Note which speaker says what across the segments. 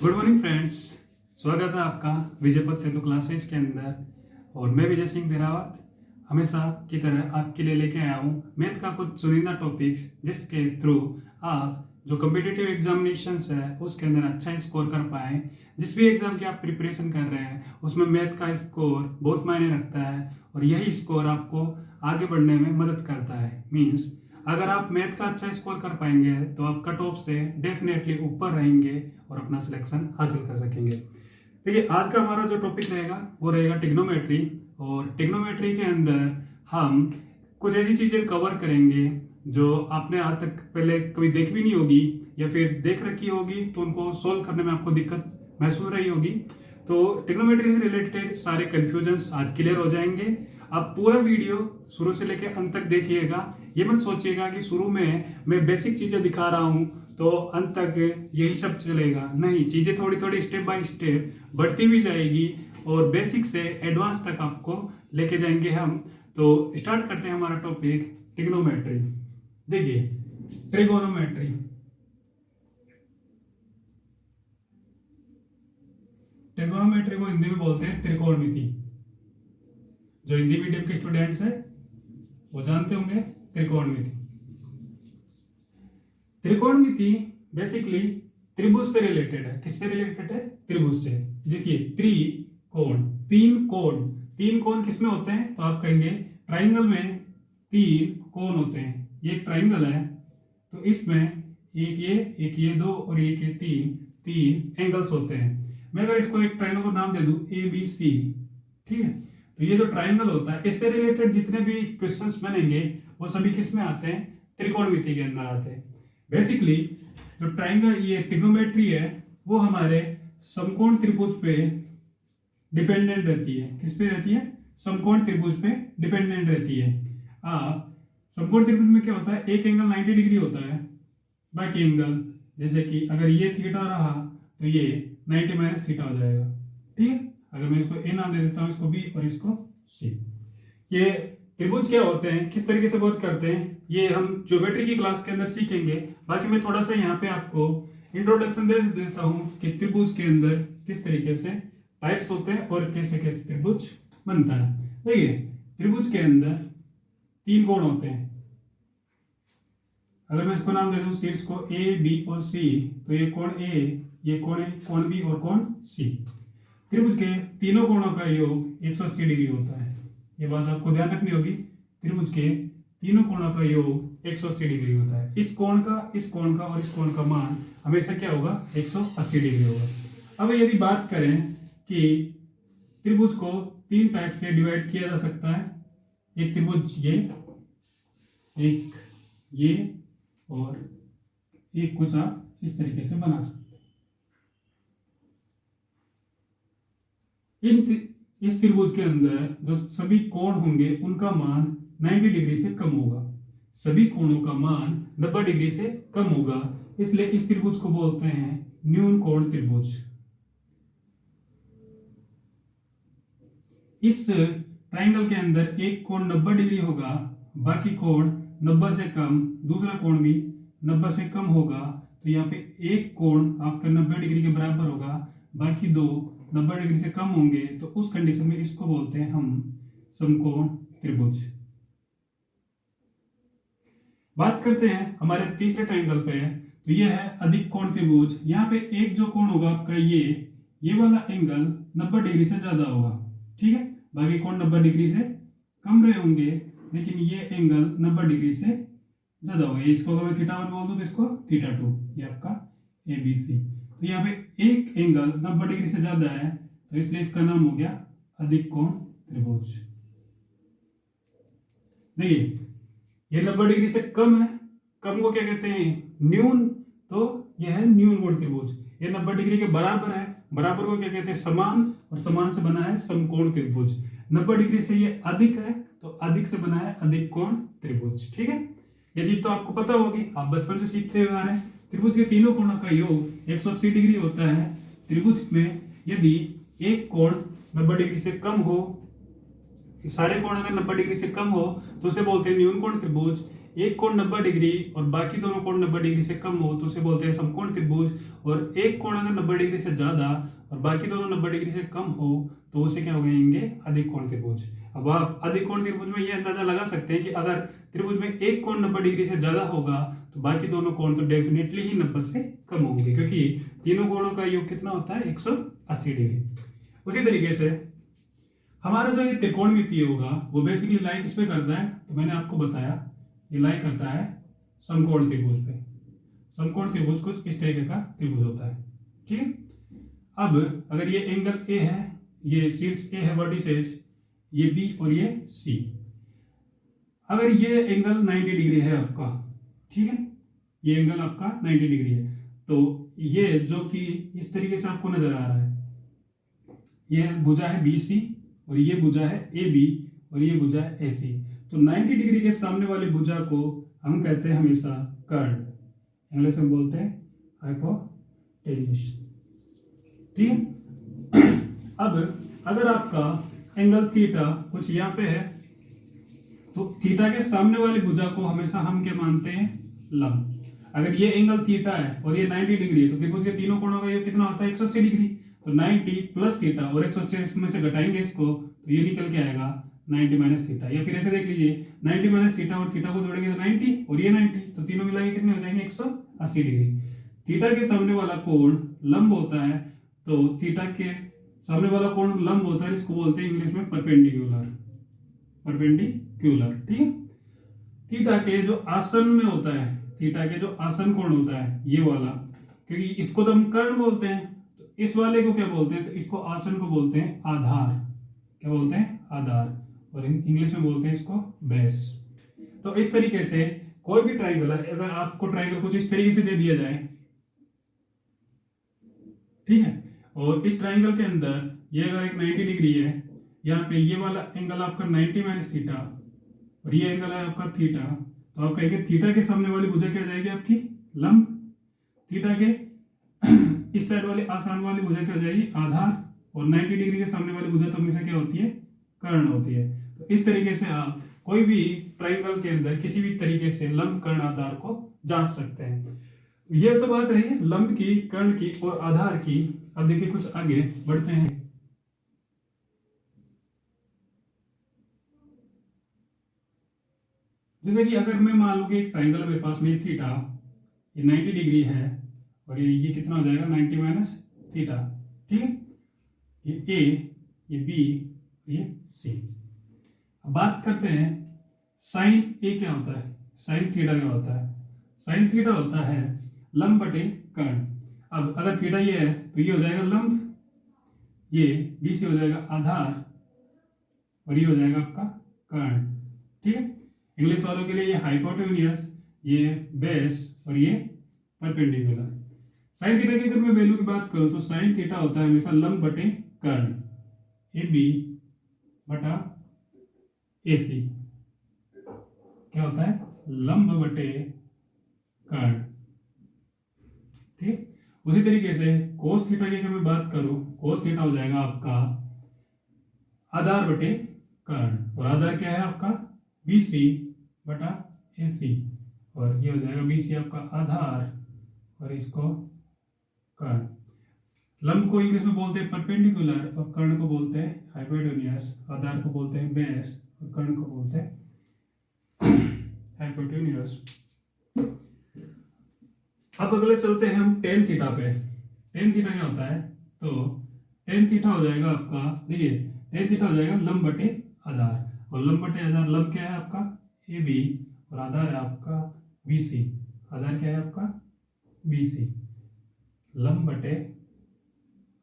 Speaker 1: Good morning friends. स्वागत है आपका विजयपथ सेतु क्लासेज के अंदर। और मैं विजय सिंह धीरावत हमेशा की तरह आपके लिए लेके आया हूँ मैथ का कुछ चुनिंदा टॉपिक्स, जिसके थ्रू आप जो कम्पिटिटिव एग्जामिनेशंस है उसके अंदर अच्छा स्कोर कर पाए। जिस भी एग्जाम की आप प्रिपरेशन कर रहे हैं उसमें मैथ का स्कोर बहुत मायने रखता है और यही स्कोर आपको आगे बढ़ने में मदद करता है। मीन्स अगर आप मैथ का अच्छा स्कोर कर पाएंगे तो आप कट ऑफ से डेफिनेटली ऊपर रहेंगे और अपना सिलेक्शन हासिल कर सकेंगे। देखिए, आज का हमारा जो टॉपिक रहेगा वो रहेगा टिग्नोमेट्री। और टिग्नोमेट्री के अंदर हम कुछ ऐसी चीजें कवर करेंगे जो आपने आज तक पहले कभी देख भी नहीं होगी या फिर देख रखी होगी तो उनको सोल्व करने में आपको दिक्कत महसूस रही होगी। तो टिग्नोमेट्री से रिलेटेड सारे कंफ्यूजन्स आज क्लियर हो जाएंगे। आप पूरा वीडियो शुरू से लेकर अंत तक देखिएगा। ये मत सोचिएगा कि शुरू में मैं बेसिक चीजें दिखा रहा हूं तो अंत तक यही सब चलेगा। नहीं, चीजें थोड़ी थोड़ी स्टेप बाय स्टेप बढ़ती भी जाएगी और बेसिक से एडवांस तक आपको लेके जाएंगे हम। तो स्टार्ट करते हैं हमारा टॉपिक ट्रिग्नोमेट्री। देखिए, ट्रिगोनोमेट्री, ट्रिगोनोमेट्री को हिंदी में बोलते हैं त्रिकोणमिति। जो हिंदी मीडियम के स्टूडेंट्स हैं वो जानते होंगे त्रिकोणमिति। त्रिकोणमिति बेसिकली त्रिभुज से रिलेटेड है। किससे रिलेटेड है? त्रिभुज से। देखिए, त्रिकोण, तीन कोण किसमें होते हैं? तो आप कहेंगे ट्राइंगल में तीन कोण होते हैं। ये ट्राइंगल है तो इसमें एक ये दो और एक ये तीन एंगल्स होते हैं। मैं अगर इसको एक ट्राइंगल को नाम दे दूं ABC, ठीक है, तो ये जो ट्राइंगल होता है इससे रिलेटेड जितने भी क्वेश्चंस बनेंगे वो सभी किस में आते हैं? त्रिकोणमिति के अंदर आते हैं। बेसिकली जो ट्राइंगल, ये ट्रिग्नोमेट्री है वो हमारे समकोण त्रिभुज पे डिपेंडेंट रहती है। किस पे रहती है? समकोण त्रिभुज पे डिपेंडेंट रहती है। आप समकोण त्रिभुज में क्या होता है? एक एंगल 90 डिग्री होता है, बाकी एंगल जैसे कि अगर ये थीटा रहा तो ये 90 माइनस थीटा हो जाएगा। ठीक है, अगर मैं इसको ए नाम दे देता हूं, इसको बी और इसको सी। ये त्रिभुज क्या होते हैं, किस तरीके से वर्क करते हैं, ये हम ज्योमेट्री की क्लास के अंदर सीखेंगे। बाकी मैं थोड़ा सा यहाँ पे आपको इंट्रोडक्शन दे देता हूँ कि त्रिभुज के अंदर किस तरीके से टाइप्स होते हैं और कैसे कैसे त्रिभुज बनता है। देखिए, त्रिभुज के अंदर तीन कोण होते हैं। अगर मैं इसको नाम दे दूं शीर्ष को ए, बी और सी, तो ये कोण ए, ये कोण ए, कोण बी और कोण सी। त्रिभुज के तीनों कोणों का योग 180 डिग्री होता है। ये बात आपको ध्यान रखनी होगी। त्रिभुज के तीनों कोणों का योग 180 डिग्री होता है। इस कोण का, इस कोण का और इस कोण का मान हमेशा क्या होगा? 180 डिग्री होगा। अब यदि बात करें कि त्रिभुज को तीन टाइप से डिवाइड किया जा सकता है। एक त्रिभुज ये, एक ये और एक कुछ आप इस तरीके से बना सकते हैं। इस त्रिभुज के अंदर जो सभी कोण होंगे उनका मान 90 डिग्री से कम होगा। सभी कोणों का मान 90 डिग्री से कम होगा, इसलिए इस त्रिभुज को बोलते हैं न्यून कोण त्रिभुज। इस ट्राइंगल के अंदर एक कोण 90 डिग्री होगा, बाकी कोण 90 से कम, दूसरा कोण भी 90 से कम होगा। तो यहाँ पे एक कोण आपका 90 डिग्री के बराबर होगा, बाकी दो 90 डिग्री से कम होंगे। तो उस कंडीशन में इसको बोलते हैं हम समकोण त्रिभुज। बात करते हैं हमारे तीसरे ट्राइंगल पे, तो ये है अधिक कोण त्रिभुज। यहाँ पे एक जो कोण होगा आपका ये वाला एंगल 90 डिग्री से ज्यादा होगा, ठीक है, बाकी कोण 90 डिग्री से कम रहे होंगे, लेकिन ये एंगल 90 डिग्री से ज्यादा होगा। इसको अगर मैं θ1 बोल दूं तो इसको θ2, ये आपका ABC। तो यहाँ पे एक एंगल 90 डिग्री से ज्यादा है तो इसलिए इसका नाम हो गया अधिक कोण त्रिभुज। देखिए, ये 90 डिग्री से कम है, कम को क्या कहते हैं? न्यून। तो यह है न्यून कोण त्रिभुज। ये 90 डिग्री के बराबर है, बराबर को क्या कहते हैं? समान, और समान से बना है समकोण त्रिभुज। 90 डिग्री से ये अधिक है तो अधिक से बना है अधिक कोण त्रिभुज। ठीक है, ये चीज तो आपको पता होगी, आप बचपन से सीखते हुए आ रहे हैं। त्रिभुज के तीनों कोणों का योग 180 डिग्री होता है। त्रिभुज में यदि एक कोण 90 डिग्री से कम हो, सारे कोण अगर 90 डिग्री से कम हो तो उसे बोलते हैं न्यून कोण त्रिभुज। एक कोण 90 डिग्री और बाकी दोनों कोण 90 डिग्री से कम हो तो उसे बोलते हैं समकोण त्रिभुज, और एक कोण अगर 90 डिग्री से ज्यादा और बाकी दोनों 90 डिग्री से कम हो तो उसे क्या हो कहेंगे, अधिक कोण त्रिभुज। अब आप अधिक कोण त्रिभुज में ये अंदाजा लगा सकते हैं कि अगर त्रिभुज में एक कोण 90 डिग्री से ज्यादा होगा तो बाकी दोनों कोण तो डेफिनेटली ही 90 से कम होंगे, क्योंकि तीनों कोणों का योग कितना होता है, 180 डिग्री। उसी तरीके से हमारा जो ये त्रिकोणमितीय होगा वो बेसिकली लाई किस पे करता है, तो मैंने आपको बताया ये लाई करता है समकोण त्रिभुज पे। समकोण त्रिभुज कुछ इस तरीके का त्रिभुज होता है, ठीक है। अब अगर ये एंगल ए है, ये शीर्ष ए है वर्टिसेज, ये बी और ये सी, अगर ये एंगल 90 डिग्री है आपका, ठीक है, ये एंगल आपका 90 डिग्री है, तो ये जो कि इस तरीके से आपको नजर आ रहा है, ये भुजा है बी सी और ये भुजा है ए बी और ये भुजा है ए सी। तो 90 डिग्री के सामने वाली भुजा को हम कहते हैं हमेशा कर्ण, इंग्लिश में बोलते हैं हाइपोटेन्यूस, ठीक है। अब अगर आपका एंगल थीटा कुछ यहाँ पे है तो थीटा के सामने वाली भुजा को हमेशा हम क्या मानते हैं, लंब। अगर ये एंगल थीटा है और ये 90 डिग्री है तो त्रिभुज के तीनों कोणों का योग कितना होता है, 180 डिग्री। तो 90 प्लस थीटा और 180 में से घटाएंगे इसको तो ये निकल के आएगा 90 माइनस थीटा। या फिर ऐसे देख लीजिए 90 माइनस थीटा और थीटा को जोड़ेंगे तो 90 और ये 90, तो तीनों मिला के कितने हो जाएंगे, 180 डिग्री। थीटा के सामने वाला कोण लंब होता है, तो थीटा के सामने वाला कोण लंब होता है, इसको बोलते हैं इंग्लिश में परपेंडिकुलर, परपेंडिकुलर, ठीक है। थीटा के जो आसन में होता है, थीटा के जो आसन कोण होता है ये वाला, क्योंकि इसको तो हम कर्ण बोलते हैं, तो इस वाले को क्या बोलते हैं, तो इसको आसन को बोलते हैं आधार, क्या बोलते हैं, आधार, और इंग्लिश में बोलते हैं इसको बेस। तो इस तरीके से कोई भी ट्राइंगल है, अगर आपको ट्राइंगल कुछ इस तरीके से दे दिया जाए, ठीक है, और इस ट्राइंगल के अंदर ये अगर एक 90 डिग्री है, यहाँ पे ये वाला एंगल आपका 90 माइनस थीटा और ये एंगल है आपका थीटा, तो आप कहेंगे थीटा के सामने वाली भुजा क्या जाएगी आपकी, लंब। थीटा के इस साइड वाली आसान वाली भुजा क्या हो जाएगी, आधार, और 90 डिग्री के सामने वाली भुजा तो हमेशा क्या होती है, कर्ण होती है। तो इस तरीके से आप कोई भी ट्राइंगल के अंदर किसी भी तरीके से लंब, कर्ण, आधार को जांच सकते हैं। ये तो बात रही लंब की, कर्ण की और आधार की। अब देखिए कुछ आगे बढ़ते हैं। जैसे कि अगर मैं मान लूं कि एक ट्राइंगल मेरे पास में थीटा ये 90 डिग्री है और ये कितना हो जाएगा, 90 माइनस थीटा, ठीक है। ये ए, ये बी, ये सी। अब बात करते हैं साइन ए क्या होता है, साइन थीटा क्या होता है। साइन थीटा होता है लंब बटे कर्ण। अब अगर थीटा ये है तो ये हो जाएगा लंब, ये बी सी हो जाएगा आधार और ये हो जाएगा आपका कर्ण, ठीक है। इंग्लिश वालों के लिए ये हाइपोटेन्यूस, ये बेस और ये परपेंडिकुलर। साइन थीटा की अगर मैं वैल्यू की बात करूं तो साइन थीटा होता है हमेशा लंब बटे कर्ण, ए बी बटा ए सी, क्या होता है, लंब बटे कर्ण, ठीक। उसी तरीके से कोस थीटा की अगर मैं बात करूं, कोस थीटा हो जाएगा आपका आधार बटे कर्ण, और आधार क्या है आपका, बी सी बटा ए सी, और ये हो जाएगा बी सी आपका आधार और इसको कर्ण। लंब को इंग्लिश में बोलते हैं परपेंडिकुलर और कर्ण को बोलते हैं हाइपोटेन्यूस, आधार को बोलते हैं बेस और कर्ण को बोलते हैं हाइपोटेन्यूस। अब अगले चलते हैं हम टेन थीटा पे। टेन थीटा क्या होता है, तो टेन थीटा हो जाएगा आपका, देखिए टेन थीटा हो जाएगा लंब बटे आधार, और लंब बटे आधार, लंब क्या है आपका ए बी और आधार है आपका बी सी, आधार क्या है आपका बी सी, लंब बटे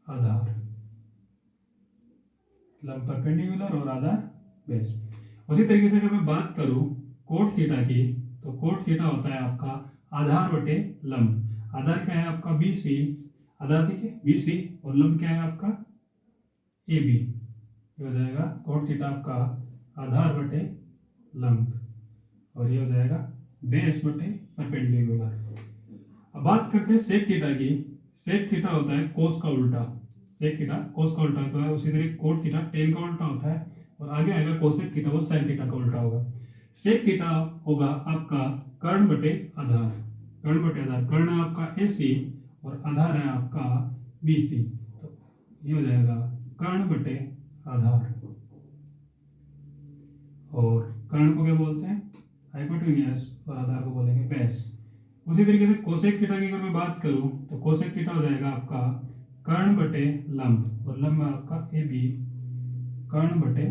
Speaker 1: आधार, लंब परपेंडिकुलर और आधार बेस। उसी तरीके से अगर मैं बात करूं कोट थीटा की, तो कोट थीटा होता है आपका आधार बटे लंब। आधार क्या है आपका बी सी, आधार देखिए बी सी, और लंब क्या है आपका ए बी, हो जाएगा कोट थीटा आपका आधार बटे लंब, और ये हो जाएगा बेस बटे परपेंडिकुलर। अब बात करते हैं सेक थीटा की। सेक थीटा होता है कोस का उल्टा, सेक थीटा कोस का उल्टा होता है, उसी तरह कोट थीटा टेन का उल्टा होता है, और आगे आएगा कोसेक थीटा वो साइन थीटा का उल्टा होगा। सेक थीटा होगा आपका कर्ण बटे आधार, कर्ण बटे आधार, कर्ण है आपका AC और आधार है आपका BC, तो ये हो जाएगा कर्ण बटे आधार। और कर्ण को क्या बोलते हैं? हाइपोटेन्यूज, और आधार को बोलेंगे बेस। उसी तरीके से कोसेक थीटा की अगर मैं बात करूं तो कोसेक थीटा हो जाएगा आपका कर्ण बटे लंब, और लंब है आपका AB, कर्ण बटे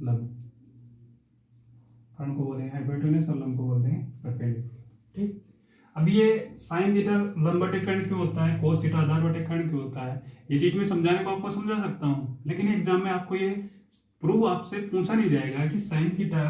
Speaker 1: लंब। कर्ण को बोलेंगे हाइपोटेन्यूज और लंब को बोलते हैं परपेंडिकुलर। ठीक, अब ये साइन थीटा लंब बटे कर्ण क्यों होता है, कोस थीटा आधार बटे कर्ण क्यों होता है, ये चीज मैं समझाने को आपको समझा सकता हूँ, लेकिन एग्जाम में आपको ये प्रूव आपसे पूछा नहीं जाएगा कि साइन थीटा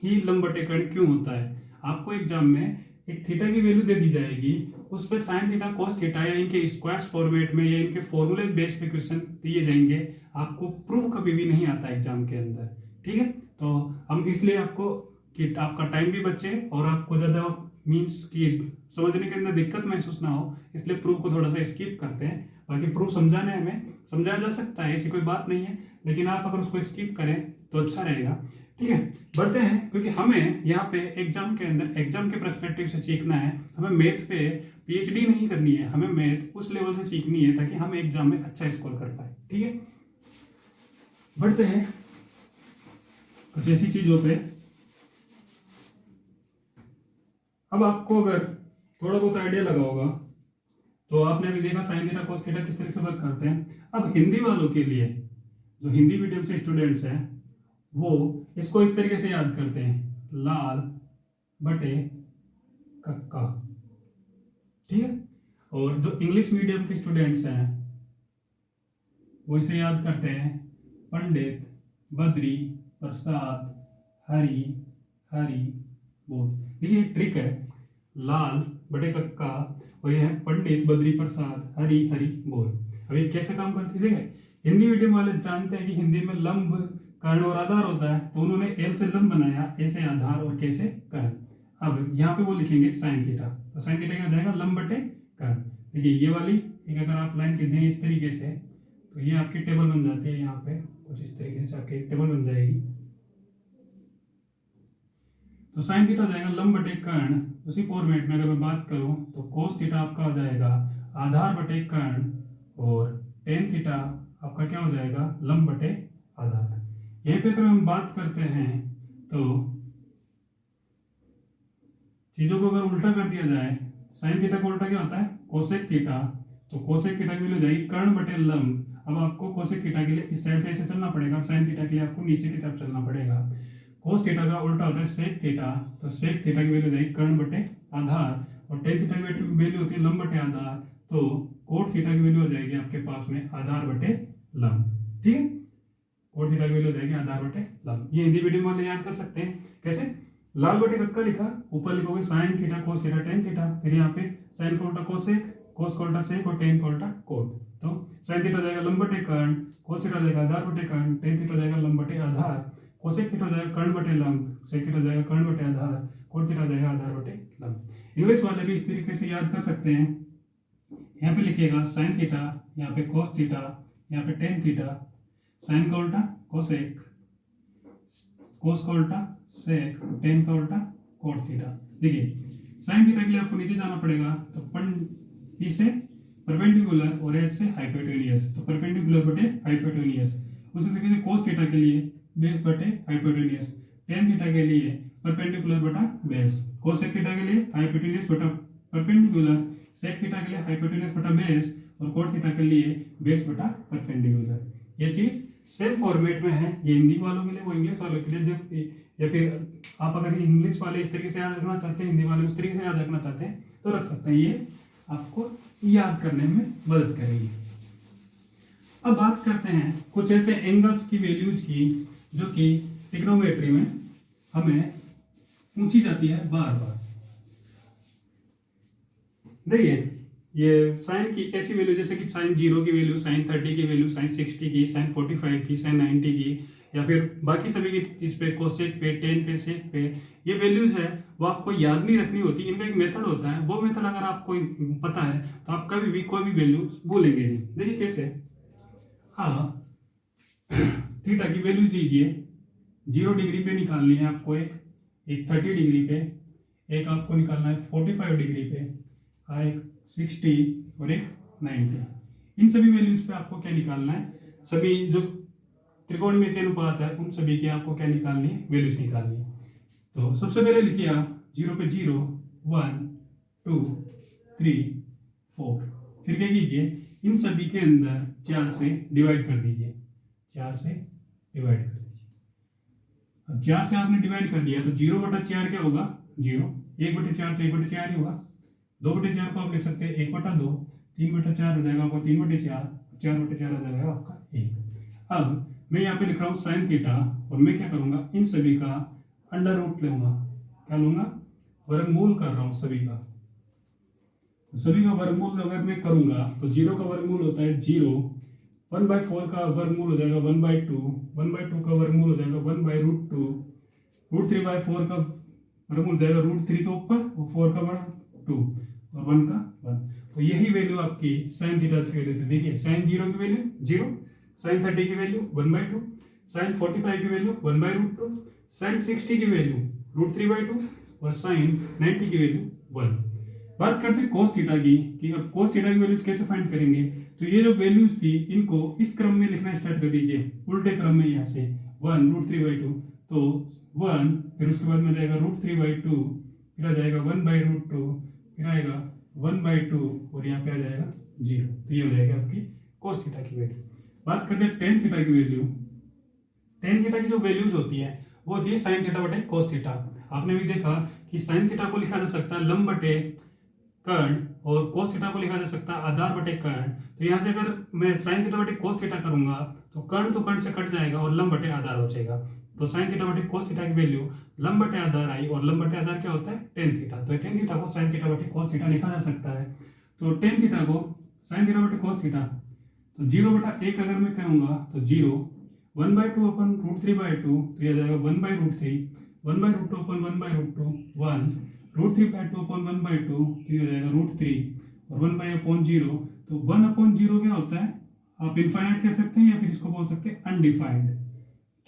Speaker 1: ही लंब बटे कर्ण क्यों होता है। आपको एग्जाम में एक थीटा की वैल्यू दे दी जाएगी, उस पर साइन थीटा कोस थीटा या इनके स्क्वायर्स फॉर्मेट में या इनके फॉर्मूले बेस पे क्वेश्चन दिए जाएंगे, आपको प्रूव कभी भी नहीं आता एग्जाम के अंदर। ठीक है, तो हम इसलिए आपको कि आपका टाइम भी बचे और आपको ज्यादा मीन्स कि समझने के अंदर दिक्कत महसूस ना हो, इसलिए प्रूफ को थोड़ा सा स्किप करते हैं। बाकी प्रूफ समझाने हमें समझाया जा सकता है, ऐसी कोई बात नहीं है, लेकिन आप अगर उसको स्किप करें तो अच्छा रहेगा। ठीक है, बढ़ते हैं, क्योंकि हमें यहाँ पे एग्जाम के अंदर एग्जाम के पर्सपेक्टिव से सीखना है। हमें मैथ पे PhD नहीं करनी है, हमें मैथ उस लेवल से सीखनी है ताकि हम एग्जाम में अच्छा स्कोर कर पाए। ठीक है, बढ़ते हैं कुछ ऐसी चीजों पे। अब आपको अगर थोड़ा बहुत आइडिया लगा होगा तो आपने अभी देखा साइन थीटा कोस थीटा किस तरह से वर्क करते हैं। अब हिंदी वालों के लिए, जो हिंदी मीडियम से स्टूडेंट्स हैं, वो इसको इस तरीके से याद करते हैं, लाल बटे कक्का। ठीक है, और जो इंग्लिश मीडियम के स्टूडेंट्स हैं वो इसे याद करते हैं, पंडित बद्री प्रसाद हरी हरी बोल। देखिए ट्रिक है, लाल बटे कक्का और ये है पंडित बद्री प्रसाद हरी हरी बोल। अब ये कैसे काम करती है? देखिए हिंदी मीडियम वाले जानते हैं कि हिंदी में लंब कर्ण और आधार होता है, तो उन्होंने एल से लंब बनाया, ए से आधार और के से कर्ण। अब यहाँ पे वो लिखेंगे साइन थीटा, तो साइन थीटा क्या हो जाएगा? लंब बटे कर्ण। देखिए ये वाली एक अगर आप लाइन की दें इस तरीके से तो ये आपकी टेबल बन जाती है, यहाँ पे कुछ इस तरीके से आपकी टेबल बन जाएगी। तो साइन थीटा हो जाएगा लंब बटे कर्ण। उसी फॉर्मेट में अगर मैं बात करूं तो कोस थीटा आपका हो जाएगा आधार बटे कर्ण, और टेन थीटा आपका क्या हो जाएगा? लंब बटे आधार। यहीं पे अगर हम बात करते हैं तो चीजों को अगर उल्टा कर दिया जाए, साइन थीटा का उल्टा क्या होता है? Cosec theta. तो कोसेक थीटा की वैल्यू जाएगी कर्ण बटे लंब। अब आपको कोसेक थीटा के लिए इस साइड से ऐसे चलना पड़ेगा, साइन थीटा के लिए आपको नीचे की तरफ चलना पड़ेगा। कोस थीटा का उल्टा होता है सेक थीटा, तो सेक थीटा की वैल्यू जाएगी कर्ण बटे आधार, और टेन थीटा की वैल्यू होती है लंब बटे आधार, तो कोट थीटा की वैल्यू हो जाएगी आपके पास में आधार बटे लंब। ठीक है, कोट थीटा की वैल्यू हो जाएगी आधार बटे लंब। ये हिंदी मीडियम वाले याद कर सकते हैं। कैसे? लाल बटे कक्का लिखा, ऊपर लिखोगे sine theta cos theta tan theta, फिर यहाँ पे साइन का उल्टा कोसेक, कोस का उल्टा सेक और टेन का उल्टा कोट। तो साइन थीटा जाएगा लंब बटे कर्ण, कोस थीटा जाएगा आधार बटे कर्ण, टेन थीटा जाएगा लंब बटे आधार, कोसेक थीटा जाएगा कर्ण बटे लंब, सेक थीटा जाएगा कर्ण बटे आधार, कोट थीटा जाएगा आधार बटे लंब। इंग्लिश वाले भी इस तरीके से याद कर सकते हैं। यहाँ पे लिखिएगा साइन थीटा, यहाँ पे कोस थीटा, यहाँ पे टेन थीटा, साइन का उल्टा कोसेक, कोस का उल्टा सेक, टेन का उल्टा कोट थीटा। देखिए साइन थीटा के लिए आपको नीचे जाना पड़ेगा, तो पी से परपेंडिकुलर और एच से हाइपोटेन्यूज, तो परपेंडिकुलर बटे हाइपोटेन्यूज। उसी तरीके से कोस थीटा के लिए बेस बटे हाइपोटेन्यूज, टेन थीटा के लिए परपेंडिकुलर बटा बेस, कोसेक थीटा के लिए हाइपोटेन्यूज बटा परपेंडिकुलर, सेक थीटा के लिए हाइपोटेन्यूज बटा बेस, और कोट थीटा के लिए बेस बटा परपेंडिकुलर। ये चीज सेम फॉर्मेट में है, ये हिंदी वालों के लिए, वो इंग्लिश वालों के लिए। जब या फिर आप अगर इंग्लिश वाले इस तरीके से याद रखना चाहते हैं, हिंदी वाले उस तरीके से याद रखना चाहते हैं तो रख सकते हैं, ये आपको याद करने में मदद करेगी। अब बात करते हैं कुछ ऐसे एंगल्स की वैल्यूज की जो कि ट्रिग्नोमेट्री में हमें पूछी जाती है बार बार। देखिए ये साइन की ऐसी वैल्यू जैसे कि साइन 0 की वैल्यू, साइन 30 की वैल्यू, साइन 60 की, साइन 45 की, साइन 90 की, या फिर बाकी सभी की इस पे कोसेक पे, टेन पे, सेक पे, ये वैल्यूज है वो आपको याद नहीं रखनी होती। इनका एक मेथड होता है, वो मेथड अगर आपको पता है तो आप कभी भी कोई भी वैल्यू भूलेंगे नहीं। देखिए कैसे, हाँ थीटा की वैल्यू लीजिए, 0 डिग्री पे निकालनी है आपको एक एक 30 डिग्री पे, एक आपको निकालना है 45 डिग्री पे, एक 60 और एक 90। इन सभी वैल्यूज पे आपको क्या निकालना है, सभी जो त्रिकोणमितीय अनुपात है उन सभी की आपको क्या निकालनी है, वैल्यूज निकालनी है। तो सबसे पहले लिखिए आप 0 पे 0, 1 2 3 4, फिर क्या कीजिए, इन सभी के अंदर 4 से डिवाइड कर दीजिए, 4 से डिवाइड कर दीजिए। अब 4 से आपने डिवाइड कर दिया तो 0/4 क्या होगा, 0, 1/4 तो 1/4 ही होगा, 2/4 को आप लिख सकते हैं 1/2, 3/4 हो जाएगा आपका 3/4, 4/4 हो जाएगा आपका 1। अब मैं यहाँ पे लिख रहा हूँ साइन थीटा, और मैं क्या करूंगा, इन सभी का अंडर रूट लूंगा, क्या लूंगा, वर्गमूल कर रहा हूँ सभी का। सभी का वर्गमूल अगर मैं करूंगा तो 0 का वर्गमूल होता है 0, 1/4 का वर्गमूल हो जाएगा 1/2, 1/2 का वर्गमूल हो जाएगा 1/√2, √3/4 का वर्गमूल हो जाएगा √3 तो ऊपर और 4 का वर्ग 2 और 1 का 1। तो यही वैल्यू आपकी साइन थीटा की वैल्यू थी। देखिए साइन 0 की वैल्यू 0, साइन 30 की वैल्यू 1/2, साइन 45 की वैल्यू 1/√2, साइन 60 की वैल्यू √3/2 और साइन 90 की वैल्यू 1। बात करते हैं कोस थीटा की, कि अब कोस थीटा की वैल्यूज कैसे फाइंड करेंगे। तो ये जो वैल्यूज थी इनको इस क्रम में लिखना स्टार्ट कर दीजिए, उल्टे क्रम में, यहाँ से 1 √3/2, तो 1, फिर उसके बाद में जाएगा √3/2, फिर आ जाएगा 1/√2, फिर आएगा 1/2 और यहाँ पे आ जाएगा 0। तो ये हो जाएगा आपकी कोस थीटा की वैल्यू। बात करते हैं टेन थीटा की वैल्यू। टेन थीटा की जो वैल्यूज होती है वो होती है साइन थीटा बटे कोस थीटा। आपने भी देखा कि साइन थीटा को लिखा जा सकता है लंब बटे कर्ण, और कोस थीटा को लिखा जा सकता है आधार बटे कर्ण। तो यहाँ से अगर मैं साइन थीटा बटे कोस थीटा करूंगा तो कर्ण से कट जाएगा और लंब बटे आधार हो जाएगा। तो साइन थीटा बटे कोस थीटा की वैल्यू लंब बटे आधार आई, और लंब बटे आधार क्या होता है, टेन थीटा। तो टेन थीटा को साइन थीटा बटे कोस थीटा लिखा जा सकता है। तो टेन थीटा को साइन थीटा बटे कोस थीटा, तो 0/1 अगर मैं करूंगा तो 0, 1/2 अपन √3/2, तो यह जाएगा 1/√3, 1/√2 अपन 1/√2, 1, √3/2 अपन 1/2, तो यह जाएगा √3 और 1/0। तो 1/0 क्या होता है, आप इनफाइनाइट कह सकते हैं या फिर इसको बोल सकते हैं अनडिफाइंड।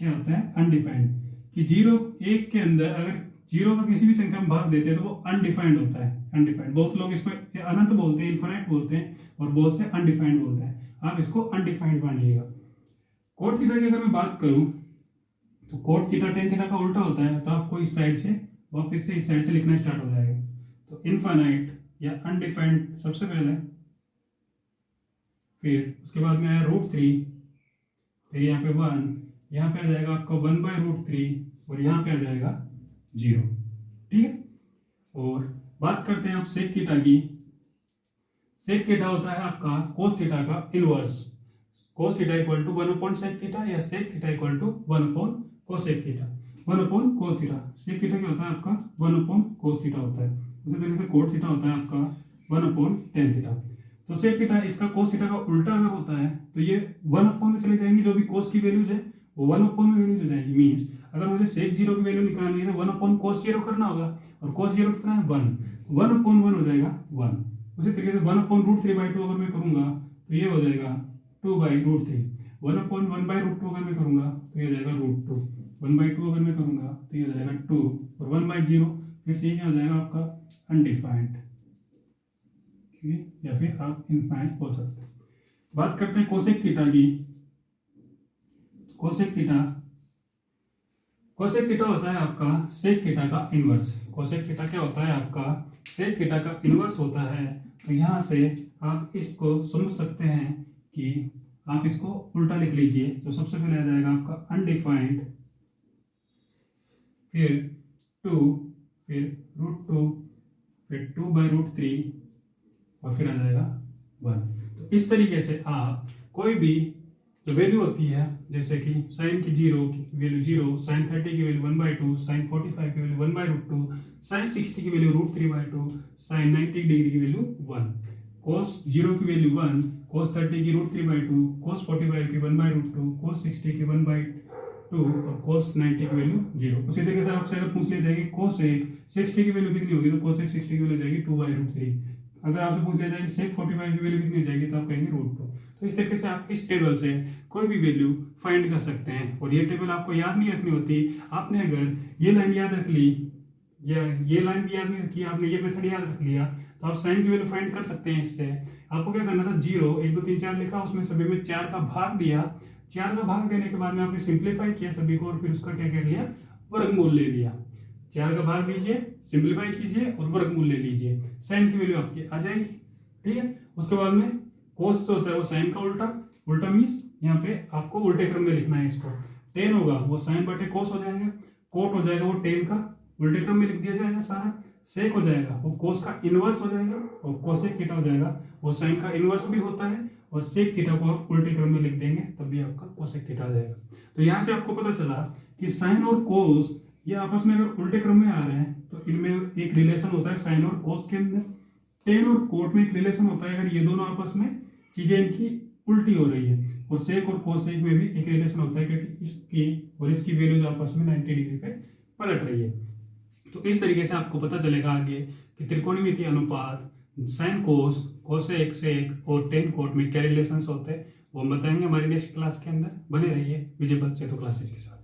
Speaker 1: क्या होता है अनडिफाइंड, कि 0 1 के अंदर अगर 0 का किसी भी संख्या में भाग देते हैं तो वो अनडिफाइंड होता है। अनडिफाइंड, बहुत लोग इसको अनंत बोलते हैं, इनफाइनाइट बोलते हैं, और बहुत से अनडिफाइंड बोलते हैं। आप इसको अनडिफाइंड मानिएगा। कोट थीटा की अगर मैं बात करूं तो कोट थीटा टेन थीटा का उल्टा होता है, तो आपको इस साइड से वापस से इस साइड से लिखना स्टार्ट हो जाएगा। तो इनफाइनाइट या अनडिफाइंड सबसे पहले, फिर उसके बाद में आया √3, फिर यहाँ पे 1, यहाँ पे आ जाएगा आपका 1/√3 और यहाँ पे आ जाएगा 0। ठीक है। और बात करते हैं आप सेक थीटा की। सेक थीटा होता है आपका कोस थीटा का inverse. Cos theta equal to 1/सेक थीटा, या सेक थीटा इक्वल टू 1/कोसेक थीटा, 1/कोस थीटा। सेक थीटा क्या होता है आपका 1/कोस थीटा होता है। उसी तरीके से कोट थीटा होता है आपका 1/टेन थीटा। तो सेक थीटा इसका कोस थीटा का उल्टा अगर होता है तो ये 1/में चले जाएंगे, जो भी कोस की वैल्यूज है वो 1/में वैल्यूज हो जाएगी। मीन्स अगर मुझे सेक 0 की वैल्यू निकालनी है तो 1/कोस 0 करना होगा, और कोस 0 कितना है 1, 1/1 हो जाएगा 1। उसी तरीके से 1/√3/2 अगर मैं करूंगा तो ये हो जाएगा 2/√3, 1/1/√2 अगर मैं करूंगा तो ये हो जाएगा √2, 1/2 अगर मैं करूंगा तो ये हो जाएगा 2, और 1/0 फिर से ये हो जाएगा आपका अनडिफाइंड, या फिर आप इनफाइनाइट बोल सकते हैं। बात करते हैं कोसेक थीटा की। कोसेक थीटा होता है आपका सेक थीटा का इनवर्स। कोसेक थीटा क्या होता है आपका सेक थीटा का इनवर्स होता है। तो यहाँ से आप इसको समझ सकते हैं कि आप इसको उल्टा लिख लीजिए। तो सबसे पहले आ जाएगा आपका अनडिफाइंड, फिर 2, फिर √2, फिर 2/√3 और फिर आ जाएगा 1। तो इस तरीके से आप कोई भी जो वैल्यू होती है, जैसे कि साइन की 0 की वैल्यू 0, साइन 30 की वैल्यू 1/2, साइन 45 की वैल्यू 1/√2, साइन 60 की वैल्यू √3/2, साइन 90 डिग्री की वैल्यू 1, कोस 0 की वैल्यू 1, कोस 30 की √3/2, कोस 45 की 1/√2, कोस 60 की 1/2 और कोस 90 की वैल्यू 0। उसी तरीके से आपसे अगर पूछ लिया जाएगी कोसेक 60 की वैल्यू कितनी होगी, तो कोसेक 60 की वैल्यू जाएगी 2/√3। अगर आपसे पूछ लिया जाएगी सेक 45 की वैल्यू कितनी हो जाएगी, तो आप कहेंगे √2। तो इस तरीके से आप इस टेबल से कोई भी वैल्यू फाइंड कर सकते हैं। और ये टेबल आपको याद नहीं रखनी होती, आपने अगर ये लाइन याद रख ली या ये लाइन भी याद नहीं रखी, आपने ये मेथड याद रख लिया, तो आप साइन की वैल्यू फाइंड कर सकते हैं इससे। आपको क्या करना था, 0 1 2 3 4 लिखा, उसमें सभी में 4 का भाग दिया, 4 का भाग देने के बाद में आपने सिंप्लीफाई किया सभी को, और फिर उसका क्या कर लिया, वर्गमूल ले लिया। 4 का भाग लीजिए, सिंप्लीफाई कीजिए और वर्गमूल ले लीजिए, साइन की वैल्यू आपकी आ जाएगी। ठीक है, उसके बाद में कोस जो होता है वो साइन का उल्टा, उल्टा मीन्स यहाँ पे आपको उल्टे क्रम में लिखना है इसको। टेन होगा वो साइन बटे कोस हो जाएगा, कोट हो जाएगा वो टेन का उल्टे क्रम में लिख दिया जाएगा सारा, सेक हो जाएगा वो कोस का इनवर्स हो जाएगा, और कोसेक थीटा हो जाएगा वो साइन का इनवर्स भी होता है, और सेक थीटा को आप उल्टे क्रम में लिख देंगे तब भी आपका कोसेक थीटा आ जाएगा। तो यहाँ से आपको पता चला कि साइन और कोस ये आपस में अगर उल्टे क्रम में आ रहे हैं तो इनमें एक रिलेशन होता है साइन और कोस के अंदर। टेन और कोट में एक रिलेशन होता है अगर ये दोनों आपस में चीजें इनकी उल्टी हो रही है, और सेक और कोसेक में भी एक रिलेशन होता है क्योंकि इसकी और इसकी वैल्यूज आपस में 90 डिग्री पे पलट रही है। तो इस तरीके से आपको पता चलेगा आगे कि त्रिकोणमितीय अनुपात साइन कोस, कोसेक सेक और टेन कोट में क्या रिलेशंस होते हैं, वो हम बताएंगे हमारी नेक्स्ट क्लास के अंदर। बने रहिए विजय बल सेतु क्लासेस के साथ।